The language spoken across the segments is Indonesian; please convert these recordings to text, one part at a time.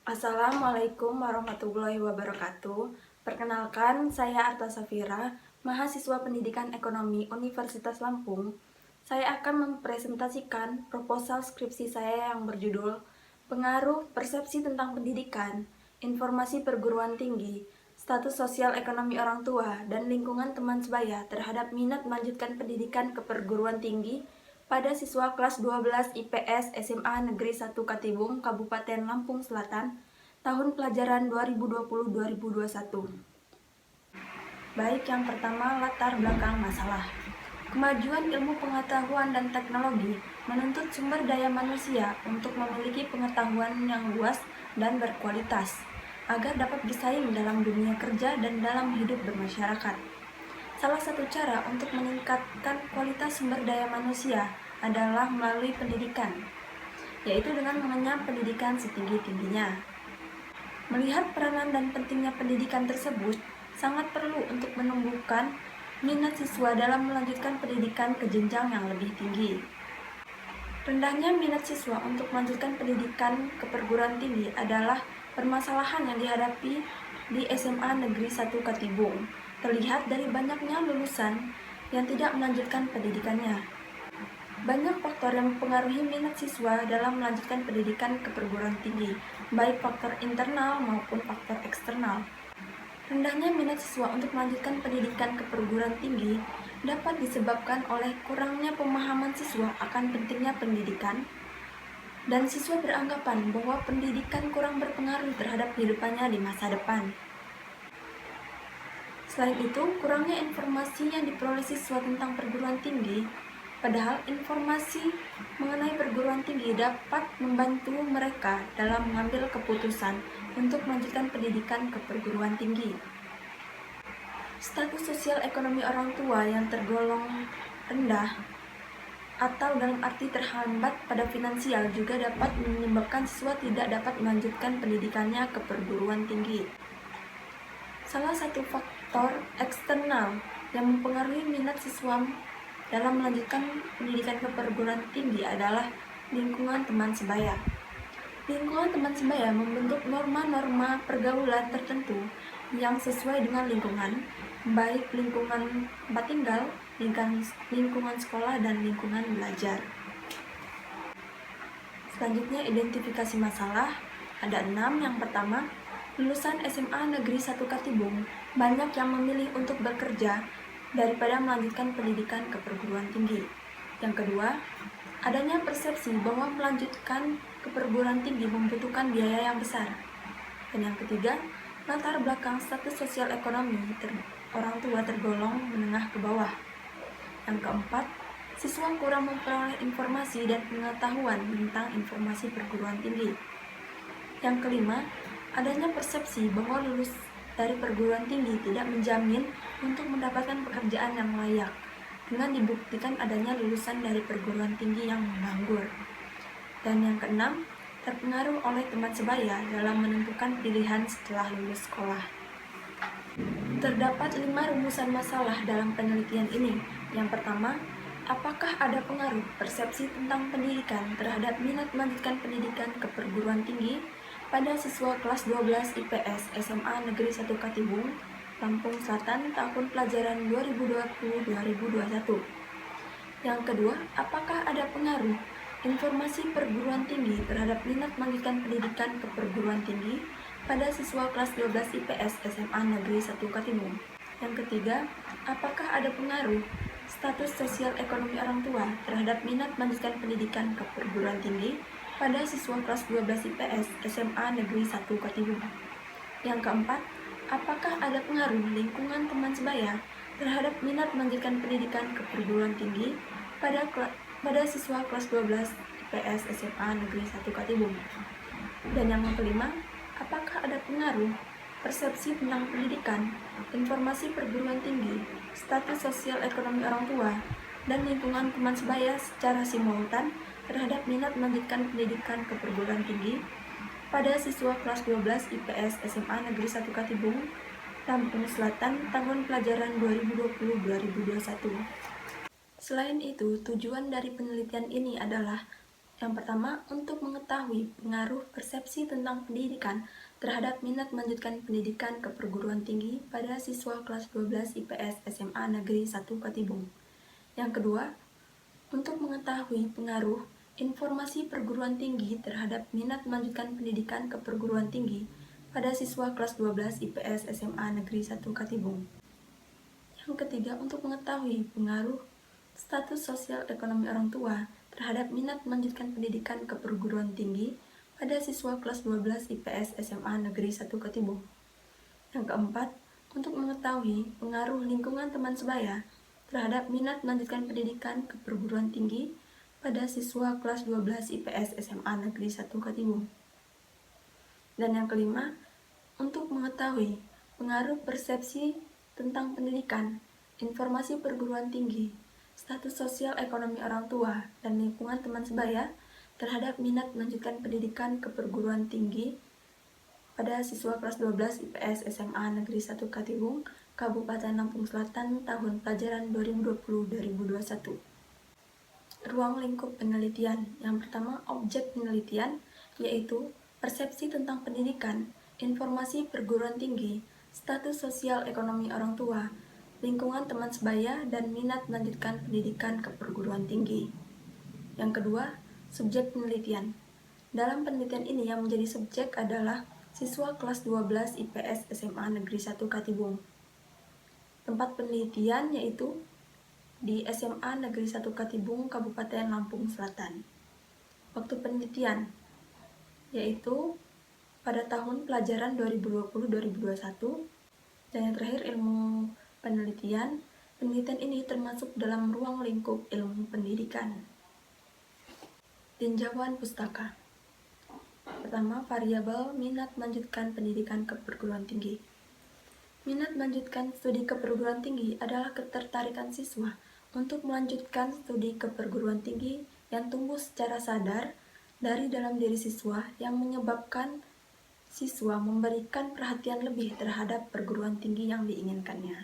Assalamualaikum warahmatullahi wabarakatuh. Perkenalkan, saya Arta Safira, mahasiswa Pendidikan Ekonomi Universitas Lampung. Saya akan mempresentasikan proposal skripsi saya yang berjudul Pengaruh Persepsi tentang Pendidikan, Informasi Perguruan Tinggi, Status Sosial Ekonomi Orang Tua, dan Lingkungan Teman Sebaya terhadap minat melanjutkan pendidikan ke perguruan tinggi pada siswa kelas 12 IPS SMA Negeri 1 Katibung, Kabupaten Lampung Selatan, tahun pelajaran 2020-2021. Baik, yang pertama, latar belakang masalah. Kemajuan ilmu pengetahuan dan teknologi menuntut sumber daya manusia untuk memiliki pengetahuan yang luas dan berkualitas, agar dapat bersaing dalam dunia kerja dan dalam hidup bermasyarakat. Salah satu cara untuk meningkatkan kualitas sumber daya manusia adalah melalui pendidikan, yaitu dengan mengenyam pendidikan setinggi-tingginya. Melihat peranan dan pentingnya pendidikan tersebut, sangat perlu untuk menumbuhkan minat siswa dalam melanjutkan pendidikan ke jenjang yang lebih tinggi. Rendahnya minat siswa untuk melanjutkan pendidikan ke perguruan tinggi adalah permasalahan yang dihadapi di SMA Negeri 1 Katibung, terlihat dari banyaknya lulusan yang tidak melanjutkan pendidikannya. Banyak faktor yang mempengaruhi minat siswa dalam melanjutkan pendidikan ke perguruan tinggi, baik faktor internal maupun faktor eksternal. Rendahnya minat siswa untuk melanjutkan pendidikan ke perguruan tinggi dapat disebabkan oleh kurangnya pemahaman siswa akan pentingnya pendidikan, dan siswa beranggapan bahwa pendidikan kurang berpengaruh terhadap kehidupannya di masa depan. Selain itu, kurangnya informasi yang diperoleh siswa tentang perguruan tinggi, padahal informasi mengenai perguruan tinggi dapat membantu mereka dalam mengambil keputusan untuk melanjutkan pendidikan ke perguruan tinggi. Status sosial ekonomi orang tua yang tergolong rendah atau dalam arti terhambat pada finansial juga dapat menyebabkan siswa tidak dapat melanjutkan pendidikannya ke perguruan tinggi. Salah satu faktor eksternal yang mempengaruhi minat siswa dalam melanjutkan pendidikan ke perguruan tinggi adalah lingkungan teman sebaya. Lingkungan teman sebaya membentuk norma-norma pergaulan tertentu yang sesuai dengan lingkungan, baik lingkungan tempat tinggal, lingkungan sekolah, dan lingkungan belajar. Selanjutnya, identifikasi masalah. Ada 6. Yang pertama, lulusan SMA Negeri 1 Katibung banyak yang memilih untuk bekerja daripada melanjutkan pendidikan ke perguruan tinggi. Yang kedua, adanya persepsi bahwa melanjutkan ke perguruan tinggi membutuhkan biaya yang besar. Dan yang ketiga, latar belakang status sosial ekonomi orang tua tergolong menengah ke bawah. Yang keempat, siswa kurang memperoleh informasi dan pengetahuan tentang informasi perguruan tinggi. Yang kelima, adanya persepsi bahwa lulus dari perguruan tinggi tidak menjamin untuk mendapatkan pekerjaan yang layak, dengan dibuktikan adanya lulusan dari perguruan tinggi yang menganggur. Dan yang keenam, terpengaruh oleh teman sebaya dalam menentukan pilihan setelah lulus sekolah. Terdapat 5 rumusan masalah dalam penelitian ini. Yang pertama, apakah ada pengaruh persepsi tentang pendidikan terhadap minat melanjutkan pendidikan ke perguruan tinggi pada siswa kelas 12 IPS SMA Negeri 1 Katibung, Lampung Selatan, tahun pelajaran 2020-2021. Yang kedua, apakah ada pengaruh informasi perguruan tinggi terhadap minat melanjutkan pendidikan ke perguruan tinggi pada siswa kelas 12 IPS SMA Negeri 1 Katibung? Yang ketiga, apakah ada pengaruh status sosial ekonomi orang tua terhadap minat melanjutkan pendidikan ke perguruan tinggi pada siswa kelas 12 IPS SMA Negeri 1 Katibung? Yang keempat, apakah ada pengaruh lingkungan teman sebaya terhadap minat melanjutkan pendidikan ke perguruan tinggi pada siswa kelas 12 IPS SMA Negeri 1 Katibung? Dan yang kelima, apakah ada pengaruh persepsi tentang pendidikan, informasi perguruan tinggi, status sosial ekonomi orang tua, dan lingkungan teman sebaya secara simultan terhadap minat melanjutkan pendidikan ke perguruan tinggi pada siswa kelas 12 IPS SMA Negeri 1 Katibung, Lampung Selatan, tahun pelajaran 2020-2021. Selain itu, tujuan dari penelitian ini adalah Yang pertama, untuk mengetahui pengaruh persepsi tentang pendidikan terhadap minat melanjutkan pendidikan ke perguruan tinggi pada siswa kelas 12 IPS SMA Negeri 1 Katibung. Yang kedua, untuk mengetahui pengaruh informasi perguruan tinggi terhadap minat melanjutkan pendidikan ke perguruan tinggi pada siswa kelas 12 IPS SMA Negeri 1 Katibung. Yang ketiga, untuk mengetahui pengaruh status sosial ekonomi orang tua terhadap minat melanjutkan pendidikan ke perguruan tinggi pada siswa kelas 12 IPS SMA Negeri 1 Katibung. Yang keempat, untuk mengetahui pengaruh lingkungan teman sebaya terhadap minat melanjutkan pendidikan ke perguruan tinggi pada siswa kelas 12 IPS SMA Negeri 1 Katibung. Dan yang kelima, untuk mengetahui pengaruh persepsi tentang pendidikan, informasi perguruan tinggi, status sosial ekonomi orang tua, dan lingkungan teman sebaya terhadap minat melanjutkan pendidikan ke perguruan tinggi pada siswa kelas 12 IPS SMA Negeri 1 Katibung, Kabupaten Lampung Selatan tahun pelajaran 2020-2021. Ruang lingkup penelitian. Yang pertama, objek penelitian, yaitu persepsi tentang pendidikan, informasi perguruan tinggi, status sosial ekonomi orang tua, lingkungan teman sebaya, dan minat melanjutkan pendidikan ke perguruan tinggi. Yang kedua, subjek penelitian. Dalam penelitian ini yang menjadi subjek adalah siswa kelas 12 IPS SMA Negeri 1 Katibung. Tempat penelitian yaitu di SMA Negeri 1 Katibung, Kabupaten Lampung Selatan. Waktu penelitian yaitu pada tahun pelajaran 2020-2021. Dan yang terakhir, ilmu penelitian. Penelitian ini termasuk dalam ruang lingkup ilmu pendidikan. Tinjauan pustaka. Pertama, variabel minat melanjutkan pendidikan ke perguruan tinggi. Minat melanjutkan studi ke perguruan tinggi adalah ketertarikan siswa untuk melanjutkan studi ke perguruan tinggi yang tumbuh secara sadar dari dalam diri siswa yang menyebabkan siswa memberikan perhatian lebih terhadap perguruan tinggi yang diinginkannya.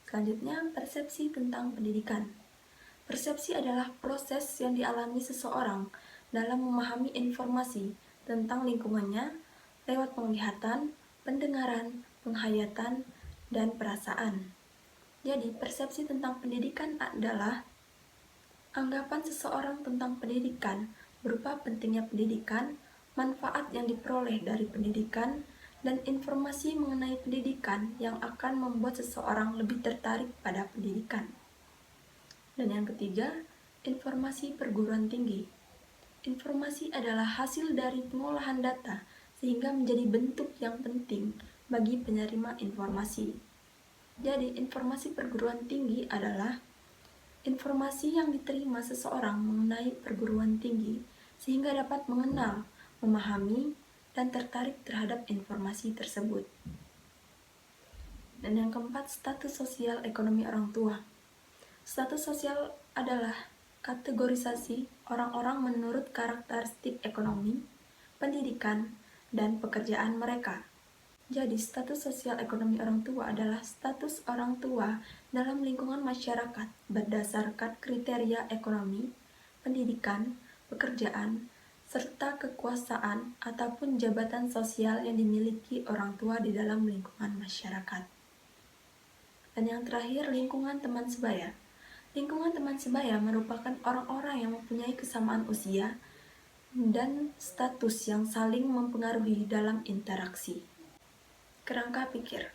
Selanjutnya, persepsi tentang pendidikan. Persepsi adalah proses yang dialami seseorang dalam memahami informasi tentang lingkungannya lewat penglihatan, pendengaran, penghayatan, dan perasaan. Jadi, persepsi tentang pendidikan adalah anggapan seseorang tentang pendidikan berupa pentingnya pendidikan, manfaat yang diperoleh dari pendidikan, dan informasi mengenai pendidikan yang akan membuat seseorang lebih tertarik pada pendidikan. Dan yang ketiga, informasi perguruan tinggi. Informasi adalah hasil dari pengolahan data sehingga menjadi bentuk yang penting bagi penerima informasi. Jadi, informasi perguruan tinggi adalah informasi yang diterima seseorang mengenai perguruan tinggi sehingga dapat mengenal, memahami, dan tertarik terhadap informasi tersebut. Dan yang keempat, status sosial ekonomi orang tua. Status sosial adalah kategorisasi orang-orang menurut karakteristik ekonomi, pendidikan, dan pekerjaan mereka. Jadi, status sosial ekonomi orang tua adalah status orang tua dalam lingkungan masyarakat berdasarkan kriteria ekonomi, pendidikan, pekerjaan, serta kekuasaan ataupun jabatan sosial yang dimiliki orang tua di dalam lingkungan masyarakat. Dan yang terakhir, lingkungan teman sebaya. Lingkungan teman sebaya merupakan orang-orang yang mempunyai kesamaan usia dan status yang saling mempengaruhi dalam interaksi. Kerangka pikir.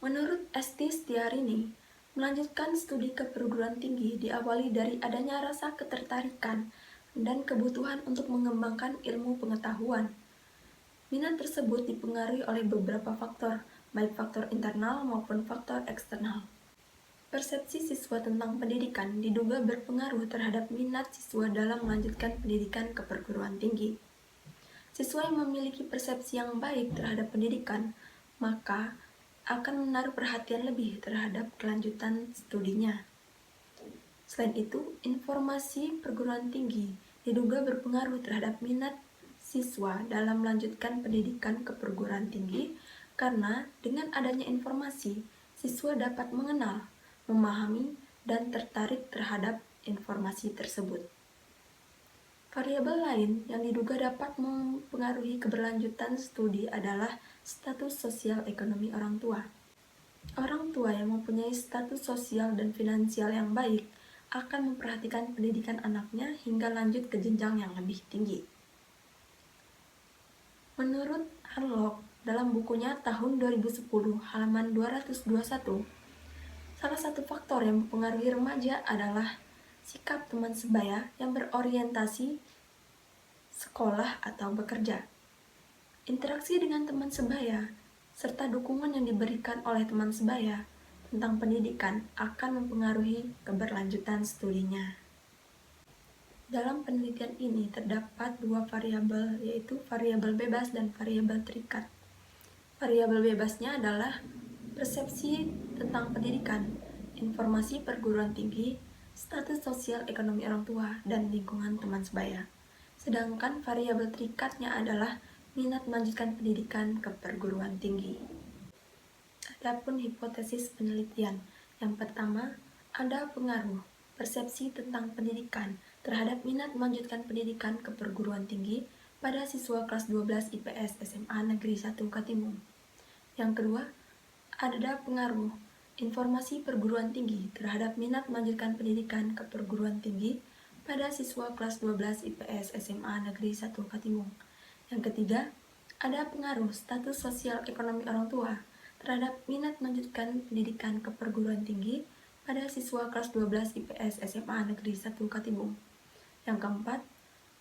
Menurut Esti Setiarini, melanjutkan studi ke perguruan tinggi diawali dari adanya rasa ketertarikan dan kebutuhan untuk mengembangkan ilmu pengetahuan. Minat tersebut dipengaruhi oleh beberapa faktor, baik faktor internal maupun faktor eksternal. Persepsi siswa tentang pendidikan diduga berpengaruh terhadap minat siswa dalam melanjutkan pendidikan ke perguruan tinggi. Siswa yang memiliki persepsi yang baik terhadap pendidikan maka akan menaruh perhatian lebih terhadap kelanjutan studinya. Selain itu, informasi perguruan tinggi diduga berpengaruh terhadap minat siswa dalam melanjutkan pendidikan ke perguruan tinggi karena dengan adanya informasi, siswa dapat mengenal, memahami, dan tertarik terhadap informasi tersebut. Variabel lain yang diduga dapat mempengaruhi keberlanjutan studi adalah status sosial ekonomi orang tua. Orang tua yang mempunyai status sosial dan finansial yang baik akan memperhatikan pendidikan anaknya hingga lanjut ke jenjang yang lebih tinggi. Menurut Harlock, dalam bukunya tahun 2010 halaman 221, salah satu faktor yang mempengaruhi remaja adalah sikap teman sebaya yang berorientasi sekolah atau bekerja. Interaksi dengan teman sebaya serta dukungan yang diberikan oleh teman sebaya tentang pendidikan akan mempengaruhi keberlanjutan studinya. Dalam penelitian ini terdapat dua variabel, yaitu variabel bebas dan variabel terikat. Variabel bebasnya adalah persepsi tentang pendidikan, informasi perguruan tinggi, status sosial ekonomi orang tua, dan lingkungan teman sebaya. Sedangkan variabel terikatnya adalah minat melanjutkan pendidikan ke perguruan tinggi. Adapun hipotesis penelitian, yang pertama, ada pengaruh persepsi tentang pendidikan terhadap minat melanjutkan pendidikan ke perguruan tinggi pada siswa kelas 12 IPS SMA Negeri 1 Katimun. Yang kedua, ada pengaruh informasi perguruan tinggi terhadap minat melanjutkan pendidikan ke perguruan tinggi pada siswa kelas 12 IPS SMA Negeri 1 Katimun. Yang ketiga, ada pengaruh status sosial ekonomi orang tua terhadap minat melanjutkan pendidikan ke perguruan tinggi pada siswa kelas 12 IPS SMA Negeri 1 Katimun. Yang keempat,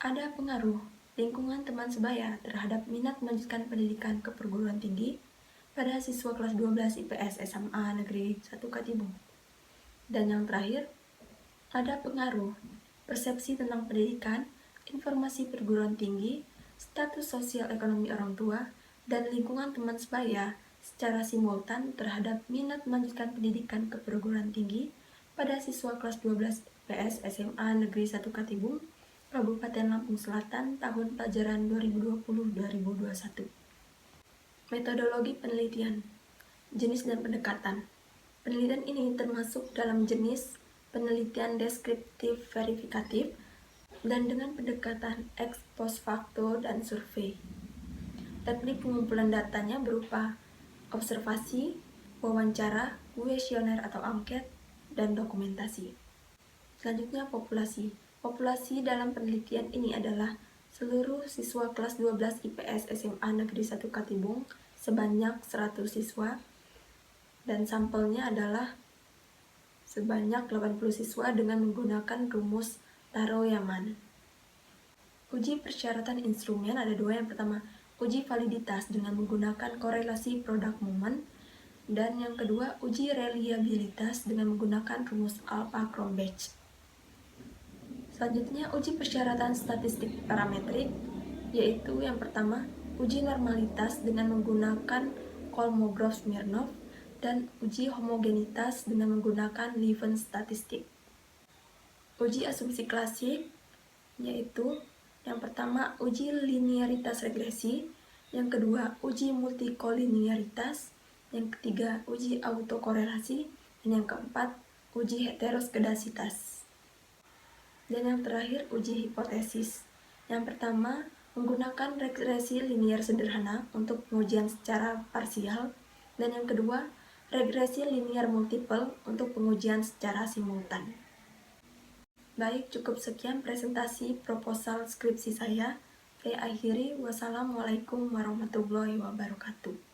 ada pengaruh lingkungan teman sebaya terhadap minat melanjutkan pendidikan ke perguruan tinggi pada siswa kelas 12 IPS SMA Negeri 1 Katimun. Dan yang terakhir, ada pengaruh persepsi tentang pendidikan, informasi perguruan tinggi, status sosial ekonomi orang tua, dan lingkungan teman sebaya secara simultan terhadap minat melanjutkan pendidikan ke perguruan tinggi pada siswa kelas 12 IPS SMA Negeri 1 Katimun, Kabupaten Lampung Selatan tahun pelajaran 2020-2021. Metodologi penelitian, jenis dan pendekatan. Penelitian ini termasuk dalam jenis penelitian deskriptif verifikatif dan dengan pendekatan ex post facto dan survei. Teknik pengumpulan datanya berupa observasi, wawancara, kuesioner atau angket, dan dokumentasi. Selanjutnya populasi. Populasi dalam penelitian ini adalah seluruh siswa kelas 12 IPS SMA Negeri 1 Katimun sebanyak 100 siswa dan sampelnya adalah sebanyak 80 siswa dengan menggunakan rumus Taro-Yaman. Uji persyaratan instrumen ada dua. Yang pertama, uji validitas dengan menggunakan korelasi product moment, dan yang kedua, uji reliabilitas dengan menggunakan rumus Alpha-Cronbach. Selanjutnya, uji persyaratan statistik parametrik, yaitu yang pertama, uji normalitas dengan menggunakan Kolmogorov-Smirnov, dan uji homogenitas dengan menggunakan Levin statistik. Uji asumsi klasik, yaitu yang pertama, uji linearitas regresi, yang kedua, uji multikolinearitas, yang ketiga, uji autokorelasi, dan yang keempat, uji heteroskedasitas. Dan yang terakhir, uji hipotesis. Yang pertama, menggunakan regresi linear sederhana untuk pengujian secara parsial, dan yang kedua, regresi linear multiple untuk pengujian secara simultan. Baik, cukup sekian presentasi proposal skripsi saya. Saya akhiri. Wassalamualaikum warahmatullahi wabarakatuh.